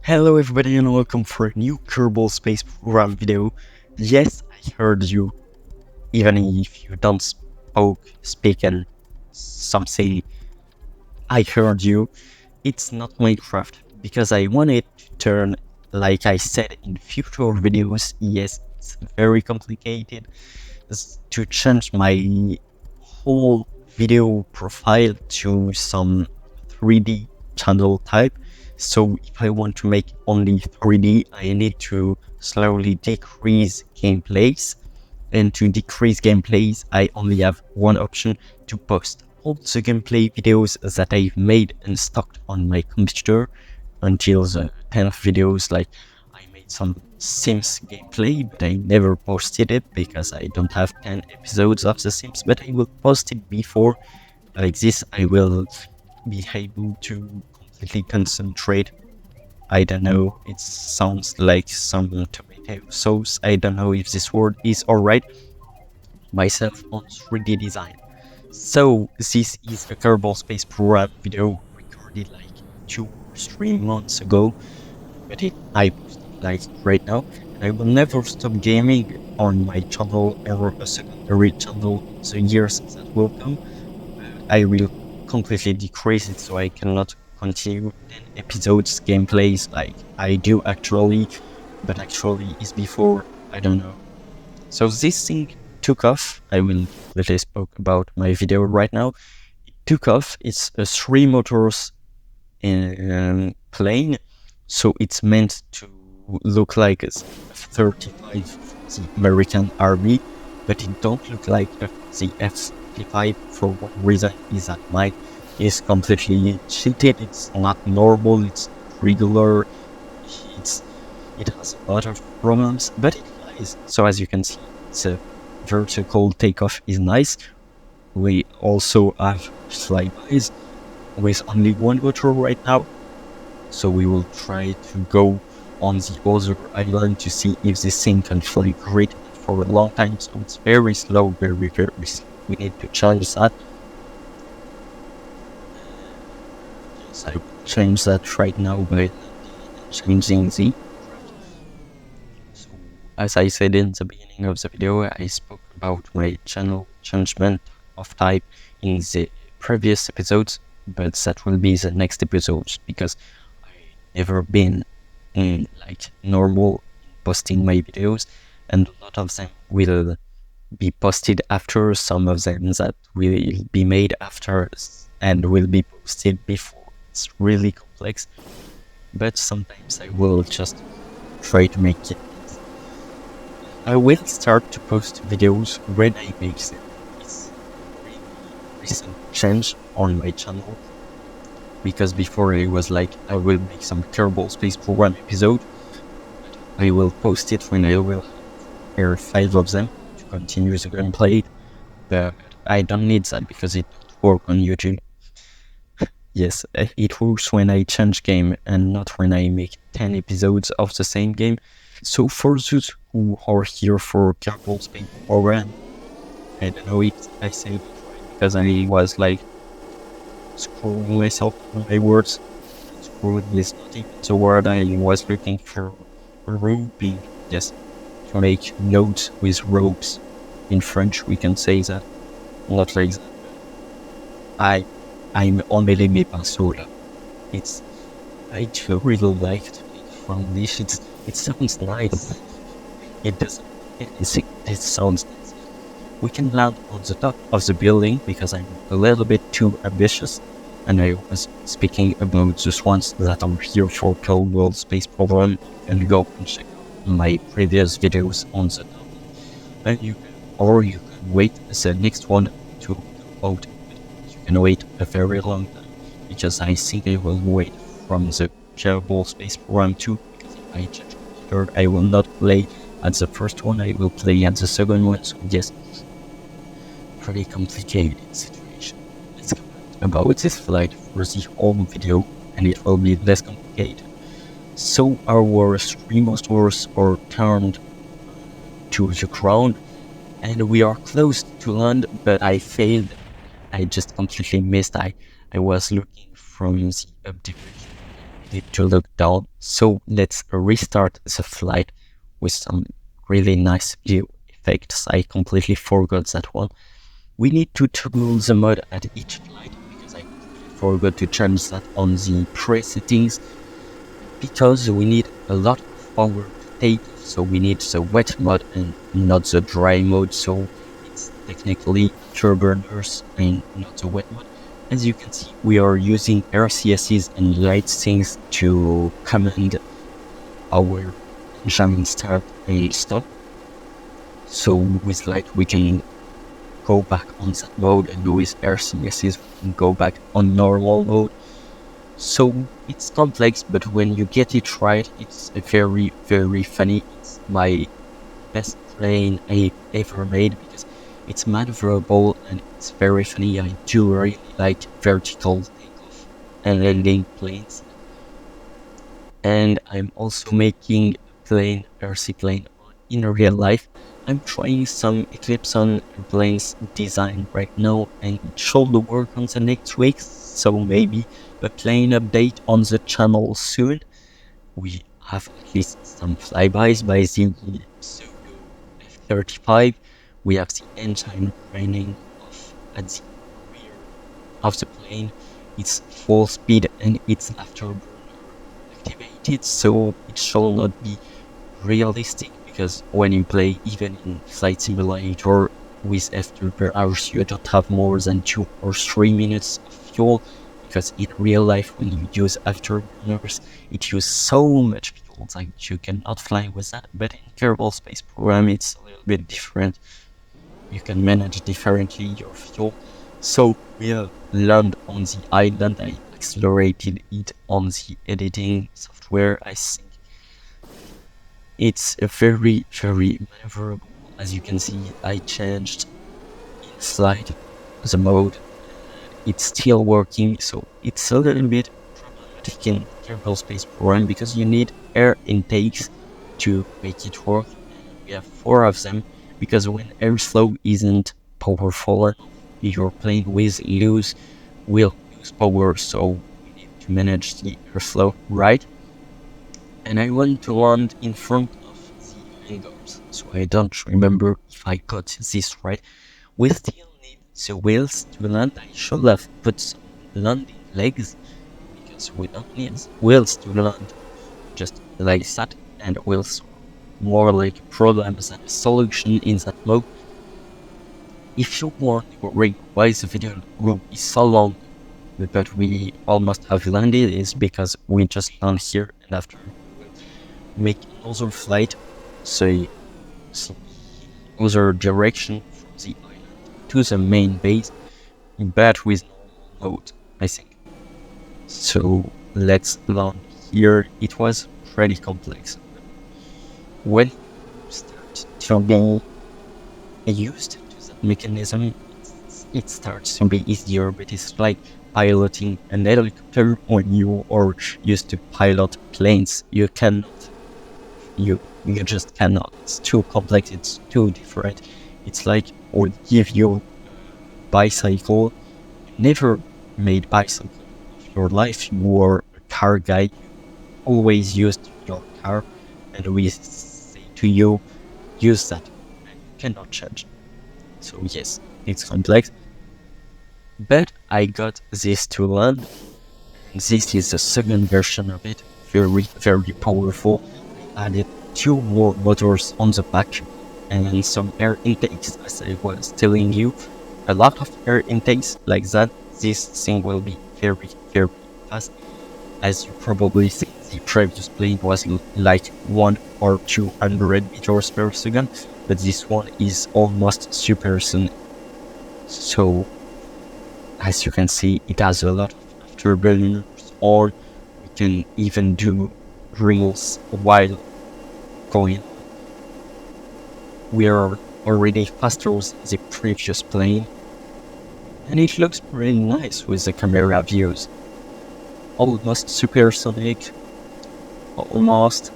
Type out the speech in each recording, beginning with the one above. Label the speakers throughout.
Speaker 1: Hello everybody and welcome for a new Kerbal Space Program video. Yes, I heard you, even if you don't speak and some say I heard you. It's not Minecraft, because I wanted to turn, like I said in future videos, yes, it's very complicated, to change my whole video profile to some 3D channel type. So if I want to make only 3D, I need to slowly decrease gameplays. And to decrease gameplays, I only have one option: to post all the gameplay videos that I've made and stocked on my computer until the 10 videos. Like, I made some Sims gameplay, but I never posted it because I don't have 10 episodes of the Sims, but I will post it before. Like this, I will be able to completely concentrate. I don't know, it sounds like some tomato sauce. I don't know if this word is alright. Myself on 3D design. So this is a Kerbal Space Program video recorded like 2 or 3 months ago, but I post it like right now, and I will never stop gaming on my channel or a secondary channel in the years that will come. I will completely decrease it so I cannot continue 10 episodes gameplays like I do actually, but actually is before, I don't know. So this thing took off. I will literally spoke about my video right now. It took off. It's a 3 motors plane, so it's meant to look like a F-35 for the American Army, but it don't look like the F-35 for one reason: is that mine is completely cheated. It's not normal, it's regular, it has a lot of problems, but it flies. So as you can see, it's a vertical takeoff is nice. We also have flybys with only one motor right now, so we will try to go on the other island to see if this thing can fly great for a long time. So it's very slow, very slow. We need to change that. Yes, I will change that right now by changing the. So, as I said in the beginning of the video, I spoke about my channel changement of type in the previous episodes, but that will be the next episodes, because I never been in like normal posting my videos, and a lot of them will be posted after, some of them that will be made after and will be posted before. It's really complex, but sometimes I will just try to make it. I will start to post videos when I make them. It's a really recent change on my channel, because before it was like I will make some Kerbal Space Program episode, but I will post it when I will have 5 of them to continue the gameplay, but I don't need that because it don't work on YouTube. Yes, it works when I change game and not when I make 10 episodes of the same game. So for those who are here for Kerbal Space Program, I don't know if I said it right, because I was like screwing myself on my words. Screwing is not even the word I was looking for. Roping, yes, to make notes with ropes. In French we can say that, not like that. I'm emmêlé mes pinceaux là. I do really like to make from this. It sounds nice. It doesn't. It sounds nice. We can land on the top of the building because I'm a little bit too ambitious, and I was speaking about the ones that are here for Kerbal Space Program, and go and check out my previous videos on the top. And you can wait the next one to go out. You can wait a very long time, because I think I will wait from the Kerbal Space Program 2, because if I change the third, I will not play at the first one, I will play at the second one. So yes, pretty complicated situation. Let's go about this flight for the whole video, and it will be less complicated. So our 3 motors are turned to the ground, and we are close to land, but I failed. I just completely missed. I was looking from the up direction. need to look down. So let's restart the flight with some really nice video effects. I completely forgot that one. We need to toggle the mode at each flight because I forgot to change that on the pre-settings, because we need a lot of power to take, so we need the wet mode and not the dry mode, so it's technically turburners and not the wet mode. As you can see, we are using RCSs and light things to command our engine start and stop. So with light we can go back on that mode, and with RCSs we can go back on normal mode. So it's complex, but when you get it right, it's very, very funny. It's my best plane I ever made because it's maneuverable and it's very funny. I do really like vertical takeoff and landing planes. And I'm also making a plane, RC plane, in real life. I'm trying some Eclipse on planes design right now, and it should work on the next week, so maybe a plane update on the channel soon. We have at least some flybys by the pseudo F-35. We have the engine running off at the rear of the plane. It's full speed and it's afterburner activated, so it shall not be realistic, because when you play even in Flight Simulator with afterburners, you don't have more than 2 or 3 minutes of fuel, because in real life when you use afterburners it uses so much fuel that you cannot fly with that. But in Kerbal Space Program it's a little bit different. You can manage differently your fuel. So we'll land on the island. I accelerated it on the editing software. I think it's a very, very maneuverable. As you can see, I changed inside the mode. It's still working, so it's a little bit problematic in Kerbal Space Program because you need air intakes to make it work. We have 4 of them, because when airflow isn't powerful enough, your plane will lose power, so we need to manage the airflow right. And I want to land in front of the hangars, so I don't remember if I got this right. We still need the wheels to land. I should have put some landing legs, because we don't need wheels to land just like that, and wheels are more like a problem than a solution in that mode. If you wondering why the video will be so long, but we almost have landed, is because we just land here, and after make another flight, say some other direction from the island to the main base, but with normal mode, I think. So let's land here. It was pretty complex. When you start to get used to that mechanism, it starts to be easier, but it's like piloting an helicopter when you are used to pilot planes. You just cannot. It's too complex, it's too different. It's like, or give you a bicycle. You never made bicycle of your life. You were a car guy. You always used your car, and we say to you, use that, and you cannot change. So yes, it's complex. But I got this to land, and this is the second version of it. Very, very powerful. I added 2 more motors on the back and some air intakes, as I was telling you. A lot of air intakes like that. This thing will be very, very fast. As you probably see, the previous plane was like 1 or 200 meters per second, but this one is almost supersonic. So as you can see, it has a lot of afterburners, or we can even do drills while going. We are already faster than the previous plane, and it looks pretty nice with the camera views. Almost supersonic, almost.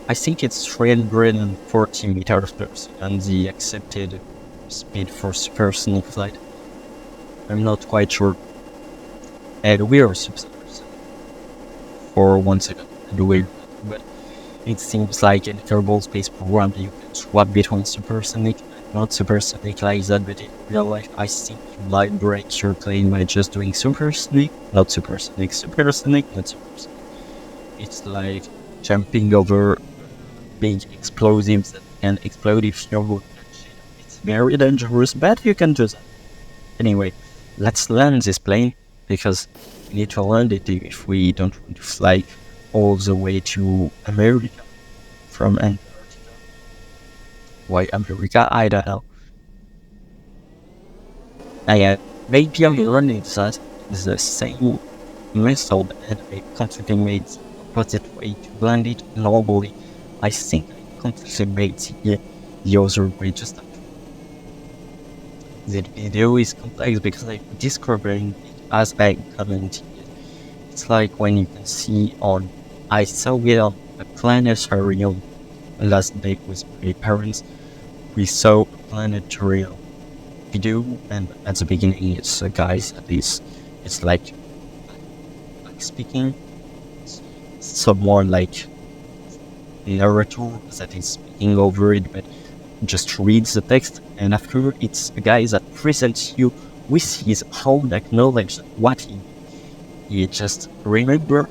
Speaker 1: I think it's 340 meters per second, the accepted speed for supersonic flight. I'm not quite sure. And we are supersonic for 1 second. I do it, but it seems like in Kerbal Space Program you can swap between supersonic and not supersonic like that, but in real life I think you might break your plane by just doing supersonic, not supersonic, supersonic, not supersonic. It's like jumping over big explosives that can explode if you're not touching. It's very dangerous, but you can do that. Anyway, let's land this plane, because we need to land it if we don't want to fly all the way to America from Antarctica. Why America? I don't know. Maybe I'm learning that it's the same method, and I completely made the opposite way to land it normally. I think I completely made the other way just after. The video is complex because I'm discovering it as I commented. It's like when you can see on, I saw it on a planetarium last day with my parents. We saw a planetarium video, and at the beginning it's a guy that is, it's like speaking, someone like narrator that is speaking over it, but just reads the text, and after it's a guy that presents you with his own knowledge, what he just remember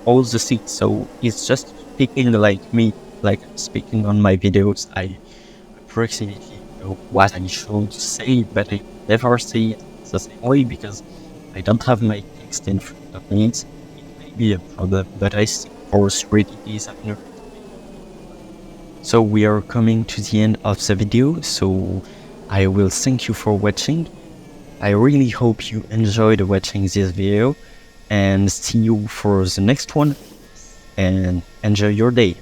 Speaker 1: all the things. So it's just speaking like me, like speaking on my videos. I approximately know what I should say, but I never say it the same way because I don't have my text in front of me. It may be a problem, but I think for 3D designer. So we are coming to the end of the video, so I will thank you for watching. I really hope you enjoyed watching this video, and see you for the next one, and enjoy your day.